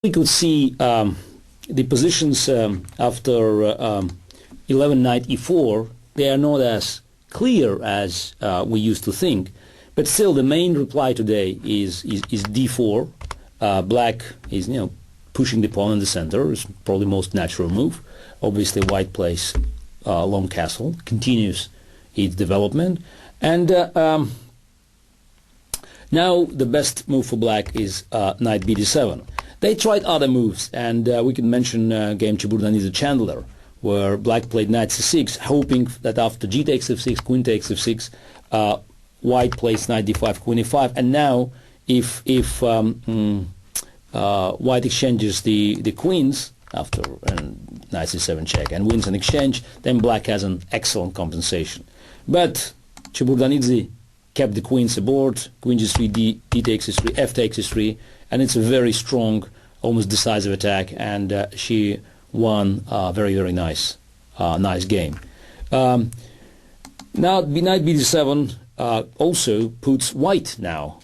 We could see the positions after 11 knight e4. They are not as clear as we used to think, but still the main reply today is d4. Black is pushing the pawn in the center. It's probably the most natural move. Obviously white plays long castle, continues its development, and now the best move for black is knight bd7. They tried other moves, and we can mention game Chiburdanidze Chandler, where black played knight c6, hoping that after g takes f6, queen takes f6, white plays knight d5, queen e5, and now if white exchanges the queens after knight c7 check and wins an exchange, then black has an excellent compensation. But Chiburdanidze kept the queens aboard, queen g3, d takes h3, f takes h3, and it's a very strong, almost decisive attack, and she won a very, very nice game. Now knight bd7 also puts white now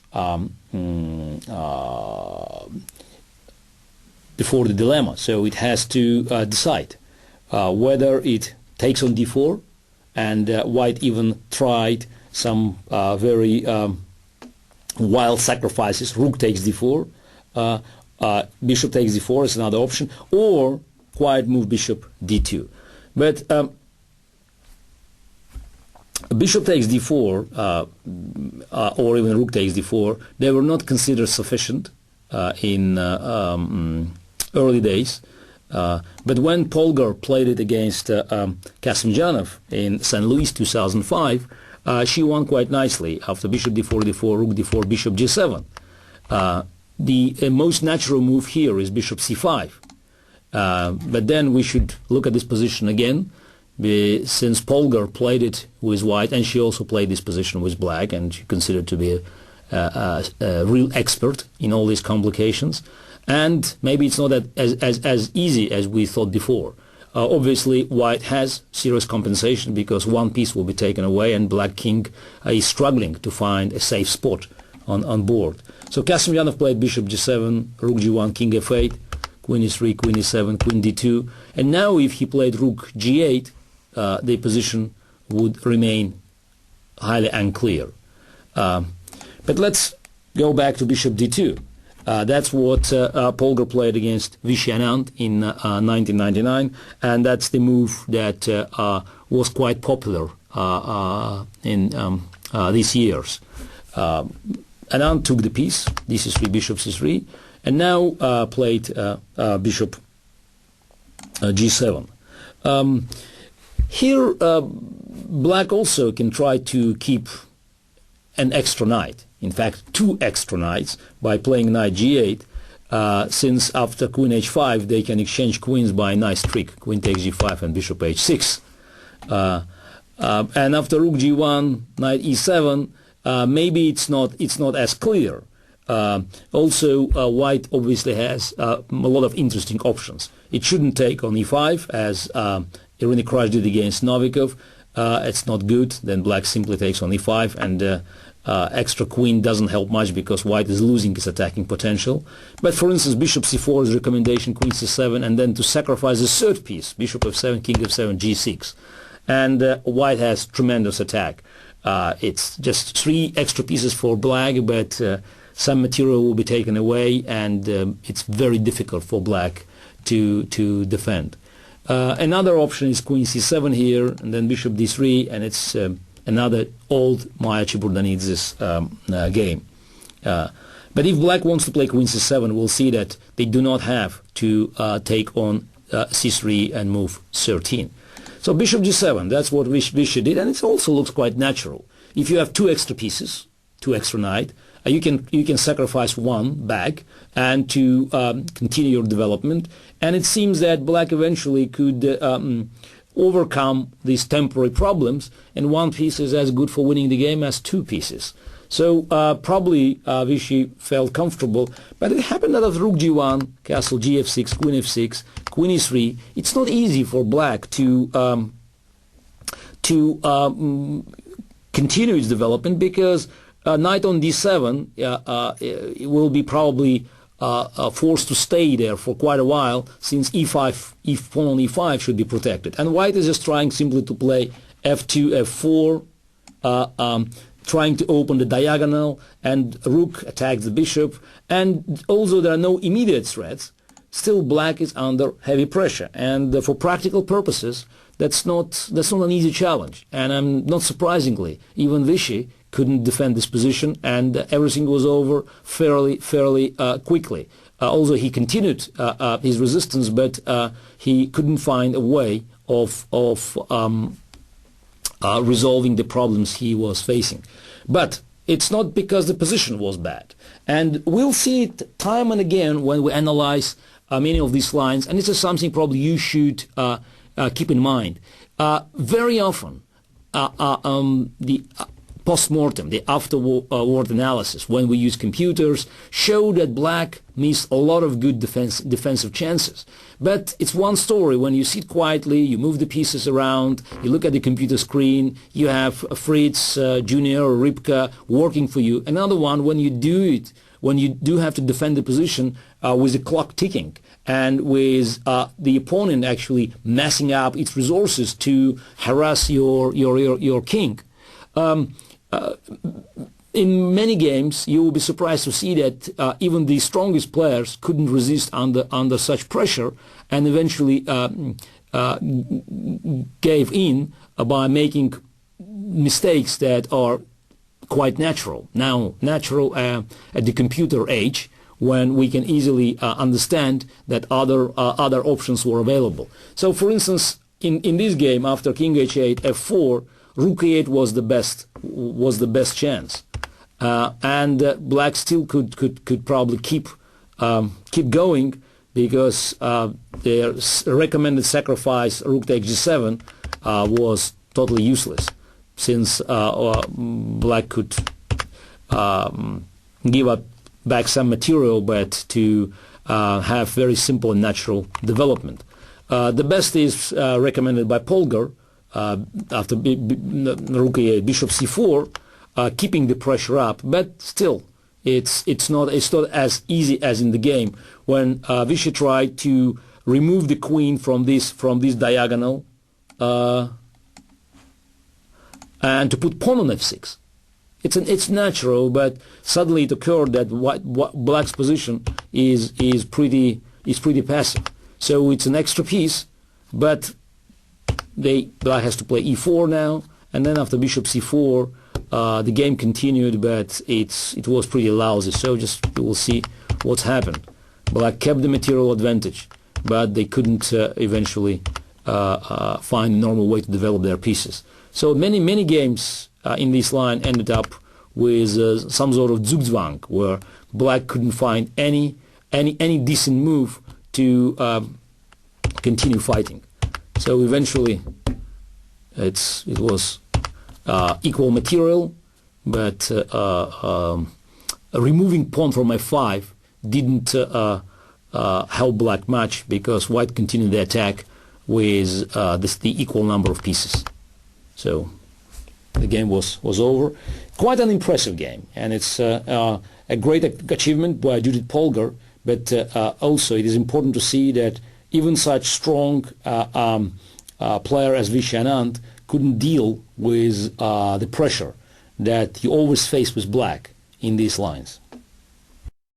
before the dilemma, so it has to decide whether it takes on d4, and white even tried some very wild sacrifices. Rook takes d4, bishop takes d4 is another option, or quiet move bishop d2. But bishop takes d4 or even rook takes d4, they were not considered sufficient in early days. But when Polgar played it against Kasparov in St. Louis 2005, she won quite nicely after bishop d4, d4, rook d4, bishop g7. The most natural move here is bishop c5. But then we should look at this position again, since Polgar played it with white, and she also played this position with black, and she considered to be a real expert in all these complications. And maybe it's not as easy as we thought before. Obviously, white has serious compensation because one piece will be taken away, and black king is struggling to find a safe spot on board. So Kasparov played bishop g7, rook g1, king f8, queen e3, queen e7, queen d2, and now if he played rook g8, the position would remain highly unclear. But let's go back to bishop d2. That's what Polgar played against Vishy Anand in 1999, and that's the move that was quite popular in these years. Anand took the piece, d3, bishop c3, and now played bishop g7. Here, black also can try to keep an extra knight. In fact, two extra knights by playing knight g8, since after queen h5 they can exchange queens by a nice trick, queen takes g5 and bishop h6. And after rook g1, knight e7, maybe it's not as clear. Also, white obviously has a lot of interesting options. It shouldn't take on e5, as Irina Krush did against Novikov. It's not good. Then black simply takes on e5, and extra queen doesn't help much because white is losing its attacking potential. But for instance, bishop c4 is recommendation, queen c7, and then to sacrifice the third piece, bishop f7, king f7, g6. And white has tremendous attack. It's just three extra pieces for black, but some material will be taken away, and it's very difficult for black to defend. Another option is queen c7 here, and then bishop d3, and it's another old Maya Chiburdanidze's game. But if black wants to play queen c7, we'll see that they do not have to take on c3 and move 13. So bishop g7, that's what Vishy did, and it also looks quite natural. If you have two extra pieces, two extra knight, you can sacrifice one back and to continue your development. And it seems that black eventually could overcome these temporary problems, and one piece is as good for winning the game as two pieces. So probably Vishy felt comfortable, but it happened that of rook g1, castle gf6, queen f6, queen e3. It's not easy for black to continue its development, because knight on d7 will be probably forced to stay there for quite a while, since e5, pawn on e5 should be protected. And white is just trying simply to play f2, f4, trying to open the diagonal, and rook attacks the bishop. And although there are no immediate threats, still black is under heavy pressure. And for practical purposes, that's not an easy challenge. And not surprisingly, even Vichy couldn't defend this position, and everything was over fairly quickly. Although he continued his resistance, but he couldn't find a way of resolving the problems he was facing. But it's not because the position was bad. And we'll see it time and again when we analyze many of these lines, and this is something probably you should keep in mind. Very often, the post-mortem, the afterward analysis, when we use computers, show that black missed a lot of good defensive chances. But it's one story when you sit quietly, you move the pieces around, you look at the computer screen, you have Fritz, Junior, or Ripka working for you. Another one when you do have to defend the position with the clock ticking, and with the opponent actually messing up its resources to harass your king. In many games, you will be surprised to see that even the strongest players couldn't resist under such pressure, and eventually gave in by making mistakes that are quite natural. Now, natural at the computer age, when we can easily understand that other options were available. So, for instance, in this game, after King h8, f4, Rook e8 was the best chance, and black still could probably keep going, because their recommended sacrifice, Rook takes g7, was totally useless, since black could give up back some material, but to have very simple and natural development. The best is recommended by Polgar. After Rook e8, Bishop c4, keeping the pressure up, but still, it's not as easy as in the game when Vichy tried to remove the queen from this diagonal and to put pawn on f6. It's natural, but suddenly it occurred that black's position is pretty passive. So it's an extra piece, but black has to play e4 now, and then after bishop c4, the game continued, but it was pretty lousy. So you will see what's happened. Black kept the material advantage, but they couldn't eventually find a normal way to develop their pieces. So many games in this line ended up with some sort of Zugzwang, where black couldn't find any decent move to continue fighting. So eventually, it was equal material, but removing pawn from f5 didn't help black much, because white continued the attack with the equal number of pieces. So the game was over. Quite an impressive game, and it's a great achievement by Judith Polgar. But also, it is important to see that even such strong player as Vichy Anand couldn't deal with the pressure that you always face with black in these lines.